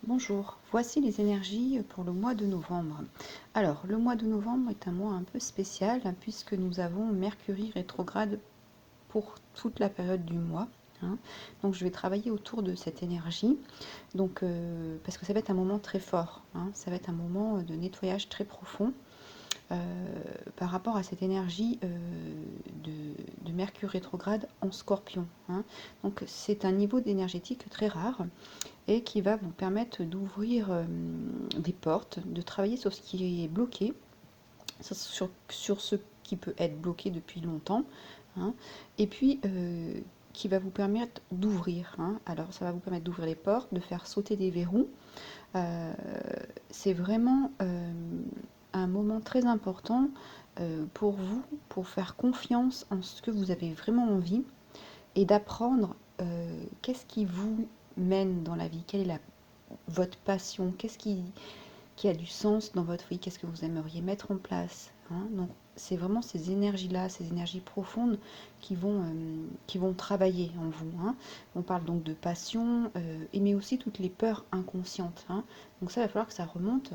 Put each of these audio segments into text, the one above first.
Bonjour, voici les énergies pour le mois de novembre. Alors, le mois de novembre est un mois un peu spécial puisque nous avons Mercure rétrograde pour toute la période du mois. Donc, je vais travailler autour de cette énergie. Donc, parce que ça va être un moment très fort. Ça va être un moment de nettoyage très profond. Par rapport à cette énergie de Mercure rétrograde en Scorpion. Donc c'est un niveau d'énergétique très rare et qui va vous permettre d'ouvrir des portes, de travailler sur ce qui est bloqué, sur ce qui peut être bloqué depuis longtemps, et puis qui va vous permettre d'ouvrir. Alors ça va vous permettre d'ouvrir les portes, de faire sauter des verrous. C'est vraiment un moment très important pour vous, pour faire confiance en ce que vous avez vraiment envie et d'apprendre qu'est-ce qui vous mène dans la vie, quelle est votre passion, qu'est-ce qui a du sens dans votre vie, qu'est-ce que vous aimeriez mettre en place. Donc c'est vraiment ces énergies-là, ces énergies profondes qui vont travailler en vous. On parle donc de passion, mais aussi toutes les peurs inconscientes. Donc ça, il va falloir que ça remonte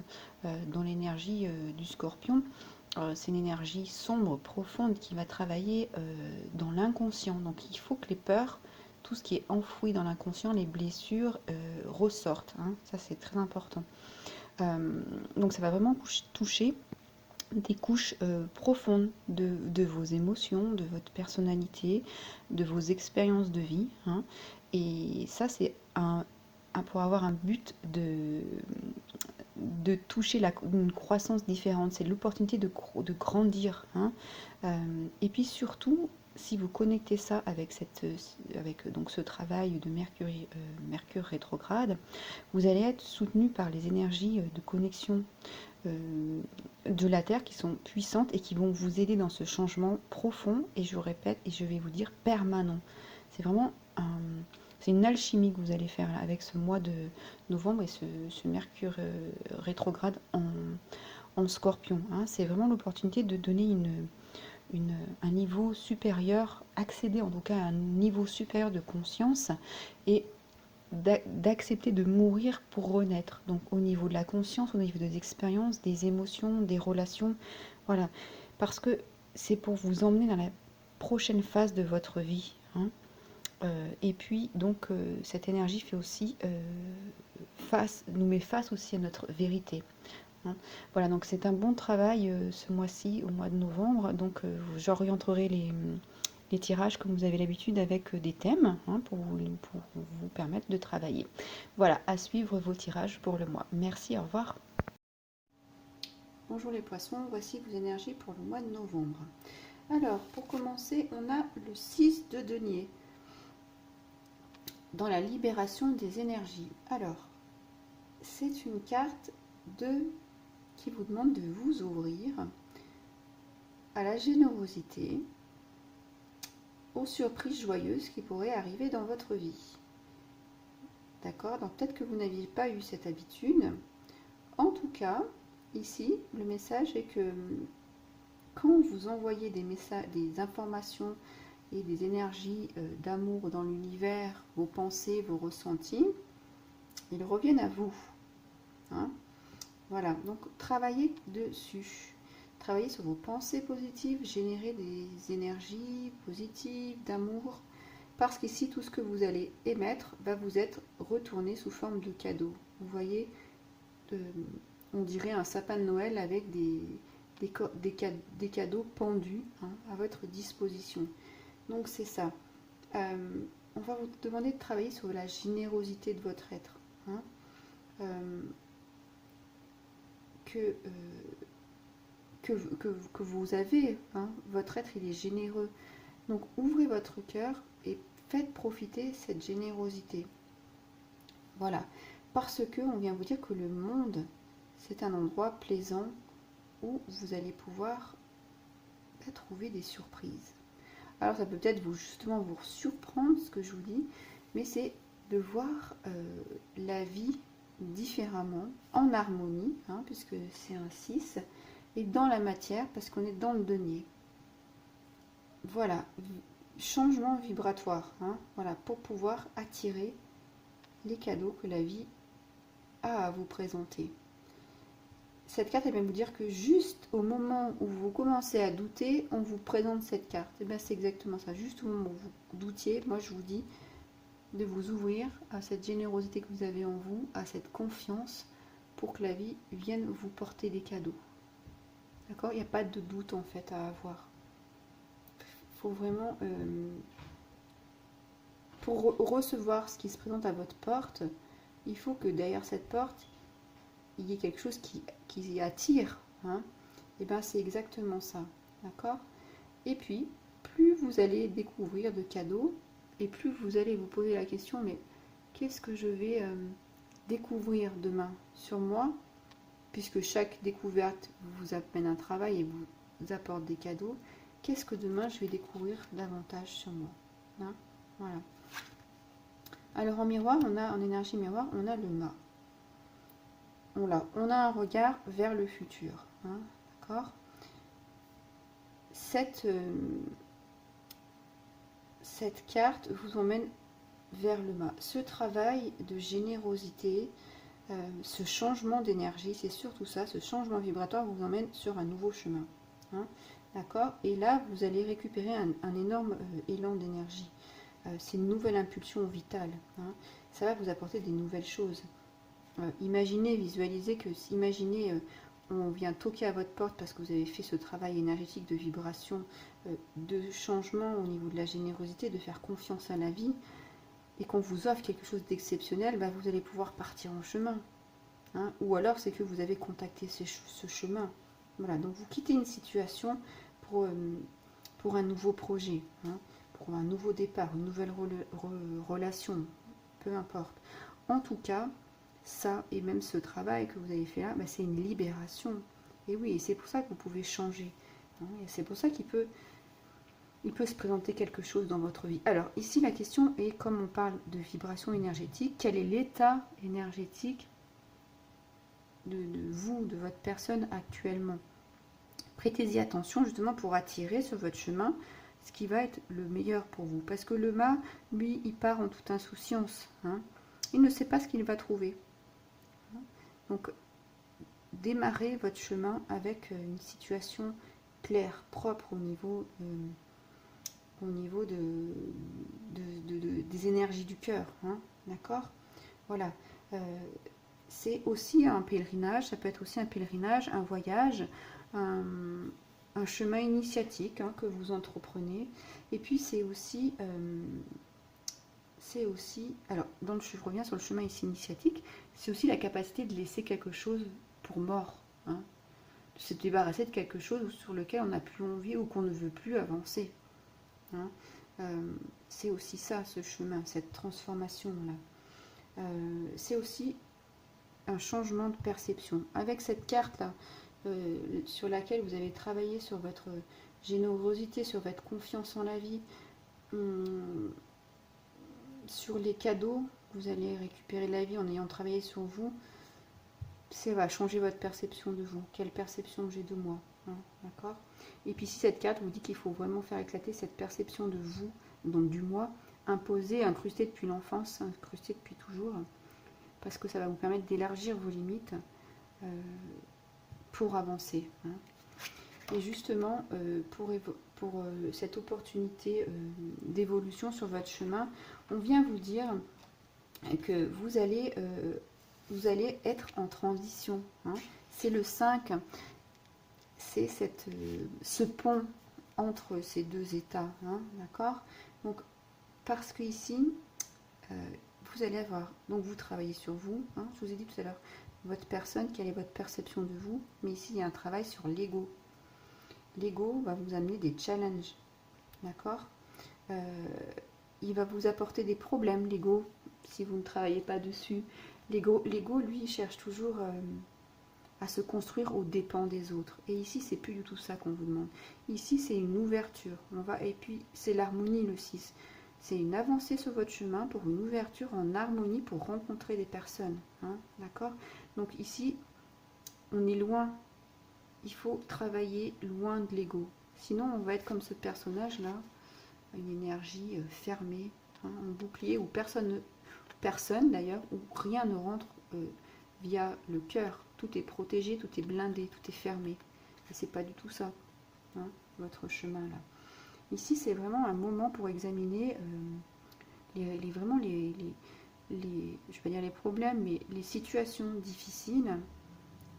dans l'énergie du scorpion. C'est une énergie sombre, profonde, qui va travailler dans l'inconscient. Donc il faut que les peurs, tout ce qui est enfoui dans l'inconscient, les blessures, ressortent. Ça, c'est très important. Donc ça va vraiment toucher des couches profondes de vos émotions, de votre personnalité, de vos expériences de vie. Et ça, c'est pour avoir un but de toucher une croissance différente. C'est l'opportunité de grandir. Et puis surtout, si vous connectez ça avec donc ce travail de Mercure rétrograde, vous allez être soutenu par les énergies de connexion de la Terre qui sont puissantes et qui vont vous aider dans ce changement profond, et je répète, et je vais vous dire permanent. C'est vraiment c'est une alchimie que vous allez faire avec ce mois de novembre et ce Mercure rétrograde en Scorpion. C'est vraiment l'opportunité de donner un niveau supérieur, accéder en tout cas à un niveau supérieur de conscience et d'accepter de mourir pour renaître. Donc au niveau de la conscience, au niveau des expériences, des émotions, des relations. Voilà. Parce que c'est pour vous emmener dans la prochaine phase de votre vie. Et puis, donc, cette énergie fait aussi nous met face aussi à notre vérité. Voilà, donc c'est un bon travail ce mois-ci, au mois de novembre. Donc, j'orienterai les tirages comme vous avez l'habitude avec des thèmes pour vous permettre de travailler. Voilà, à suivre vos tirages pour le mois. Merci, au revoir. Bonjour les poissons, voici vos énergies pour le mois de novembre. Alors, pour commencer, on a le 6 de denier dans la libération des énergies. Alors, c'est une carte qui vous demande de vous ouvrir à la générosité, aux surprises joyeuses qui pourraient arriver dans votre vie. D'accord? Donc peut-être que vous n'aviez pas eu cette habitude. En tout cas, ici, le message est que quand vous envoyez des informations et des énergies d'amour dans l'univers, vos pensées, vos ressentis, ils reviennent à vous. Voilà, donc travaillez dessus. Travaillez sur vos pensées positives, générer des énergies positives, d'amour, parce qu'ici, tout ce que vous allez émettre va vous être retourné sous forme de cadeau. Vous voyez, on dirait un sapin de Noël avec des cadeaux pendus à votre disposition. Donc c'est ça. On va vous demander de travailler sur la générosité de votre être. Que vous avez, votre être il est généreux. Donc ouvrez votre cœur et faites profiter cette générosité. Voilà, parce que on vient vous dire que le monde, c'est un endroit plaisant où vous allez pouvoir trouver des surprises. Alors ça peut peut-être justement vous surprendre ce que je vous dis, mais c'est de voir la vie différemment, en harmonie, puisque c'est un 6, et dans la matière, parce qu'on est dans le denier. Voilà, changement vibratoire, voilà, pour pouvoir attirer les cadeaux que la vie a à vous présenter. Cette carte, elle va vous dire que juste au moment où vous commencez à douter, on vous présente cette carte. Et bien c'est exactement ça. Juste au moment où vous doutiez, moi je vous dis de vous ouvrir à cette générosité que vous avez en vous, à cette confiance pour que la vie vienne vous porter des cadeaux. D'accord? Il n'y a pas de doute en fait à avoir. Il faut vraiment, pour recevoir ce qui se présente à votre porte, il faut que derrière cette porte, il y ait quelque chose qui attire. Hein? Et bien c'est exactement ça. D'accord? Et puis, plus vous allez découvrir de cadeaux, et plus vous allez vous poser la question, mais qu'est-ce que je vais découvrir demain sur moi, puisque chaque découverte vous amène un travail et vous apporte des cadeaux, qu'est-ce que demain je vais découvrir davantage sur moi. Hein? Voilà. Alors en miroir, en énergie miroir, on a le mât. On a un regard vers le futur. Hein? D'accord? Cette carte vous emmène vers le mât. Ce travail de générosité, ce changement d'énergie, c'est surtout ça, ce changement vibratoire vous emmène sur un nouveau chemin. Hein, d'accord? Et là, vous allez récupérer un énorme élan d'énergie. C'est une nouvelle impulsion vitale. Hein, ça va vous apporter des nouvelles choses. Imaginez, visualisez que, on vient toquer à votre porte parce que vous avez fait ce travail énergétique de vibration, de changement au niveau de la générosité, de faire confiance à la vie, et qu'on vous offre quelque chose d'exceptionnel, bah vous allez pouvoir partir en chemin. Hein, ou alors c'est que vous avez contacté ce chemin. Voilà, donc vous quittez une situation pour un nouveau projet, hein, pour un nouveau départ, une nouvelle relation, peu importe. En tout cas, ça, et même ce travail que vous avez fait là, bah, c'est une libération. Et oui, et c'est pour ça que vous pouvez changer. Hein, et c'est pour ça qu'il peut se présenter quelque chose dans votre vie. Alors ici, la question est, comme on parle de vibration énergétique, quel est l'état énergétique de vous, de votre personne actuellement? Prêtez-y attention justement pour attirer sur votre chemin ce qui va être le meilleur pour vous. Parce que le mât, lui, il part en toute insouciance. Hein. Il ne sait pas ce qu'il va trouver. Donc, démarrez votre chemin avec une situation claire, propre au niveau des énergies du cœur. Hein, d'accord? Voilà. C'est aussi un pèlerinage, ça peut être aussi un pèlerinage, un voyage, un chemin initiatique que vous entreprenez. Et puis c'est aussi, alors je reviens sur le chemin initiatique, c'est aussi la capacité de laisser quelque chose pour mort, hein, de se débarrasser de quelque chose sur lequel on n'a plus envie ou qu'on ne veut plus avancer. Hein. C'est aussi ça, ce chemin, cette transformation-là. C'est aussi un changement de perception. Avec cette carte-là, sur laquelle vous avez travaillé sur votre générosité, sur votre confiance en la vie, sur les cadeaux, vous allez récupérer la vie en ayant travaillé sur vous, ça va changer votre perception de vous. Quelle perception j'ai de moi, hein, d'accord? Et puis si cette carte vous dit qu'il faut vraiment faire éclater cette perception de vous, donc du moi, imposée, incrustée depuis l'enfance, incrustée depuis toujours, parce que ça va vous permettre d'élargir vos limites pour avancer. Hein. Et justement, pour cette opportunité d'évolution sur votre chemin, on vient vous dire que vous allez être en transition. Hein. C'est le 5, c'est ce pont entre ces deux états. Hein, d'accord? Donc, parce que ici, vous allez avoir, donc vous travaillez sur vous, hein, je vous ai dit tout à l'heure, votre personne, quelle est votre perception de vous, mais ici il y a un travail sur l'ego. L'ego va vous amener des challenges, d'accord? Il va vous apporter des problèmes, l'ego, si vous ne travaillez pas dessus. L'ego, lui, il cherche toujours à se construire aux dépens des autres. Et ici, c'est plus du tout ça qu'on vous demande. Ici, c'est une ouverture. Et puis, c'est l'harmonie, le 6. C'est une avancée sur votre chemin pour une ouverture en harmonie pour rencontrer des personnes. Hein, d'accord? Donc ici, on est loin. Il faut travailler loin de l'ego. Sinon, on va être comme ce personnage-là, une énergie fermée, hein, en bouclier, où personne d'ailleurs, où rien ne rentre via le cœur. Tout est protégé, tout est blindé, tout est fermé. Et c'est pas du tout ça, hein, votre chemin là. Ici, c'est vraiment un moment pour examiner vraiment je vais pas dire les problèmes, mais les situations difficiles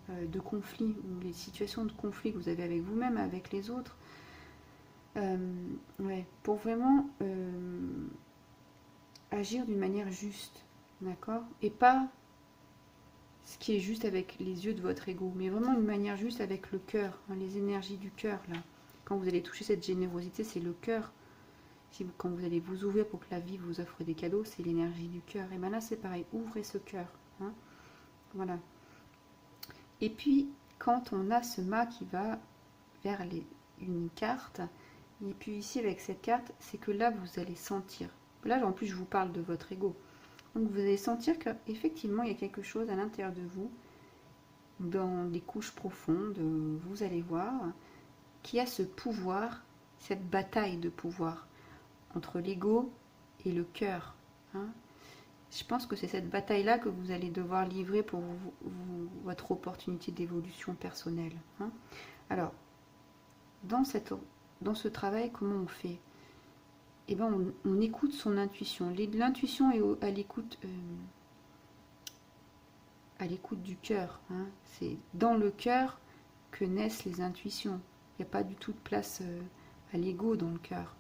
de conflit, ou les situations de conflit que vous avez avec vous-même, avec les autres. Ouais, pour vraiment agir d'une manière juste, d'accord? Et pas ce qui est juste avec les yeux de votre ego, mais vraiment une manière juste avec le cœur, hein, les énergies du cœur là. Quand vous allez toucher cette générosité, c'est le cœur. Quand vous allez vous ouvrir pour que la vie vous offre des cadeaux, c'est l'énergie du cœur. Et bien là, c'est pareil, ouvrez ce cœur. Hein, voilà. Et puis, quand on a ce mât qui va vers une carte, et puis ici, avec cette carte, c'est que là, vous allez sentir. Là, en plus, je vous parle de votre ego. Donc, vous allez sentir qu'effectivement, il y a quelque chose à l'intérieur de vous, dans des couches profondes, vous allez voir, qui a ce pouvoir, cette bataille de pouvoir entre l'ego et le cœur. Hein. Je pense que c'est cette bataille-là que vous allez devoir livrer pour votre opportunité d'évolution personnelle. Hein. Alors, dans ce travail, comment on fait? Eh bien, on écoute son intuition. L'intuition est à l'écoute du cœur. Hein. C'est dans le cœur que naissent les intuitions. Il n'y a pas du tout de place à l'ego dans le cœur.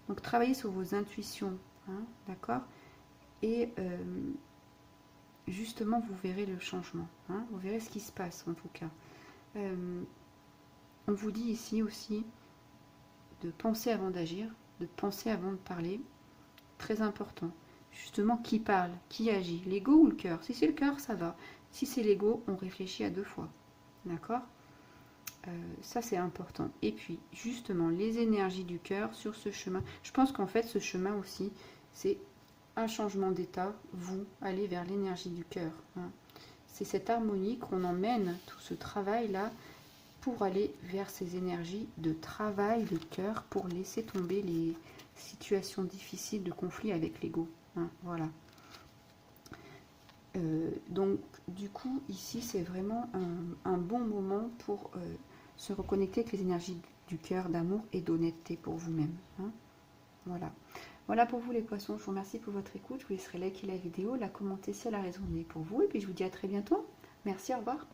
Donc travaillez sur vos intuitions, hein, d'accord? Et justement, vous verrez le changement, hein, vous verrez ce qui se passe en tout cas. On vous dit ici aussi de penser avant d'agir, de penser avant de parler, très important. Justement, qui parle, qui agit, l'ego ou le cœur? Si c'est le cœur, ça va. Si c'est l'ego, on réfléchit à 2 fois, d'accord? Ça c'est important. Et puis justement les énergies du cœur sur ce chemin. Je pense qu'en fait ce chemin aussi c'est un changement d'état. Vous allez vers l'énergie du cœur. Hein. C'est cette harmonie qu'on emmène tout ce travail là pour aller vers ces énergies de travail de cœur pour laisser tomber les situations difficiles de conflit avec l'ego. Hein, voilà. Donc du coup ici c'est vraiment un bon moment pour se reconnecter avec les énergies du cœur, d'amour et d'honnêteté pour vous-même. Hein, voilà. Voilà pour vous les poissons, je vous remercie pour votre écoute, je vous laisserai liker la vidéo, la commenter si elle a résonné pour vous et puis je vous dis à très bientôt. Merci, au revoir.